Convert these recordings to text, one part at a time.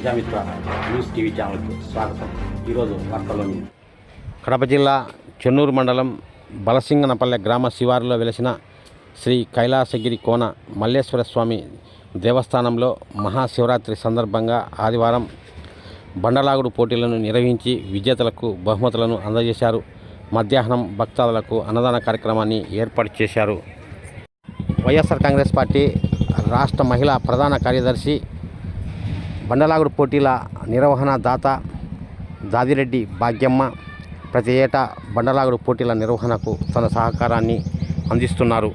Prajamitra news TV ఛానల్కు స్వాగతం. ఈరోజు వార్తల్లోని కడప జిల్లా చెన్నూరు మండలం బలసింగనపల్లె గ్రామ శివారులో వెలిసిన శ్రీ కైలాసగిరి కోన మల్లేశ్వర స్వామి దేవస్థానంలో మహాశివరాత్రి సందర్భంగా ఆదివారం బండలాగుడు పోటీలను నిర్వహించి విజేతలకు బహుమతులను అందజేశారు. మధ్యాహ్నం భక్తాదులకు అన్నదాన కార్యక్రమాన్ని ఏర్పాటు చేశారు. వైఎస్ఆర్ కాంగ్రెస్ పార్టీ రాష్ట్ర మహిళా ప్రధాన కార్యదర్శి, బండలాగుడు పోటీల నిర్వహణ దాత దాదిరెడ్డి భాగ్యమ్మ ప్రతి ఏటా బండలాగుడు పోటీల నిర్వహణకు తన సహకారాన్ని అందిస్తున్నారు.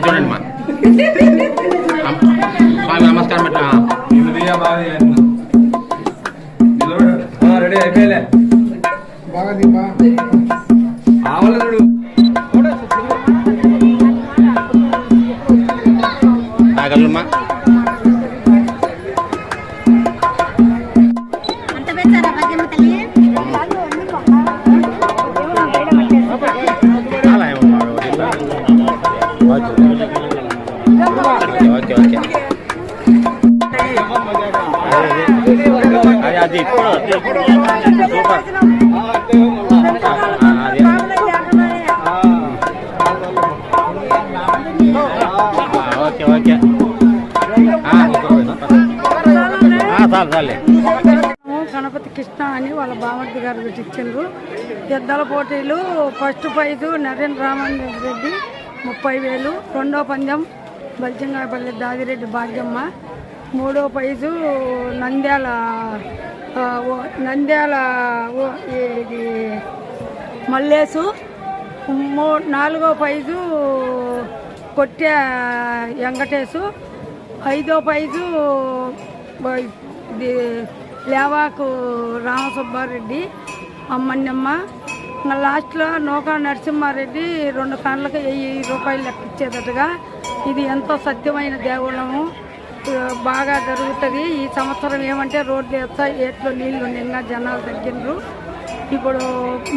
చూడండి మా నమస్కారం రెడీ అయిపోయలే ఆవలనుడు ఆగలమ్మా ఓకే అది ఇప్పుడు సూపర్. ఓకే ఓకే చాలే. గణపతి కృష్ణ అని వాళ్ళ బామర్ది గారు ఇచ్చిండ్రు. ఎద్దాల పోటీలు ఫస్ట్ ప్రైజు నరేంద్ర రామన్ రెడ్డి 30,000, రెండో పందెం బల్చింగాపల్లి దాదిరెడ్డి భాగ్యమ్మ, మూడో ప్రైజు నంద్యాల ఇది మల్లేసు, నాలుగో ప్రైజు కొట్టె వెంకటేశు, ఐదో ప్రైజు ఇది లేవాకు రామసుబ్బారెడ్డి అమ్మన్నమ్మ, లాస్ట్లో నూకా నరసింహారెడ్డి 2 కాళ్ళకి 1000 రూపాయలు లెక్కిచ్చేటట్టుగా. ఇది ఎంతో సత్యమైన దేవుళ్ళము, బాగా జరుగుతుంది. ఈ సంవత్సరం ఏమంటే రోడ్లు వేస్తాయి, ఏట్లో నీళ్లు నిన్న జనాలు తగ్గినరు. ఇప్పుడు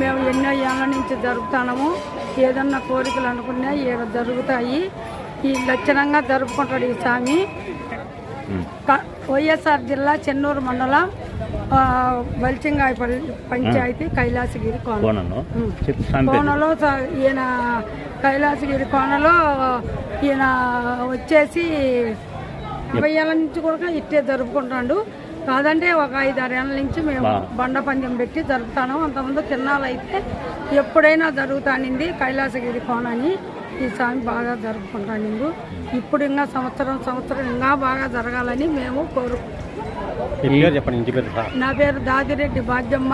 మేము ఎన్నో ఏళ్ళ నుంచి జరుపుతున్నాము. ఏదన్నా కోరికలు అనుకున్నా ఏదో జరుగుతాయి. ఈ లక్షణంగా జరుపుకుంటాడు ఈ స్వామి. వైఎస్ఆర్ జిల్లా చెన్నూరు మండలం బల్చింగాయపల్లి పంచాయతీ కైలాసగిరి కోనలో ఈయన కైలాసగిరి కోనలో ఈయన వచ్చేసి 50 ఏళ్ళ నుంచి కూడా ఇట్టే జరుపుకుంటాడు. కాదంటే ఒక 5-6 ఏళ్ళ నుంచి మేము బండ పందెం పెట్టి జరుపుతాను. అంతకుముందు తిన్నాళ్ళు అయితే ఎప్పుడైనా జరుగుతానింది కైలాసగిరి కోనని. ఈ స్వామి బాగా జరుపుకుంటాను. ఇప్పుడు ఇంకా సంవత్సరం ఇంకా బాగా జరగాలని మేము కోరుకుంటాం. నా పేరు దాదిరెడ్డి భాగ్యమ్మ,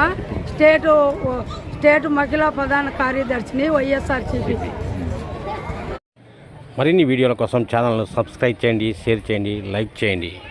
స్టేట్ మహిళా ప్రధాన కార్యదర్శిని వైఎస్ఆర్సీపీ. మరిన్ని వీడియోల కోసం ఛానల్ను సబ్స్క్రైబ్ చేయండి, షేర్ చేయండి, లైక్ చేయండి.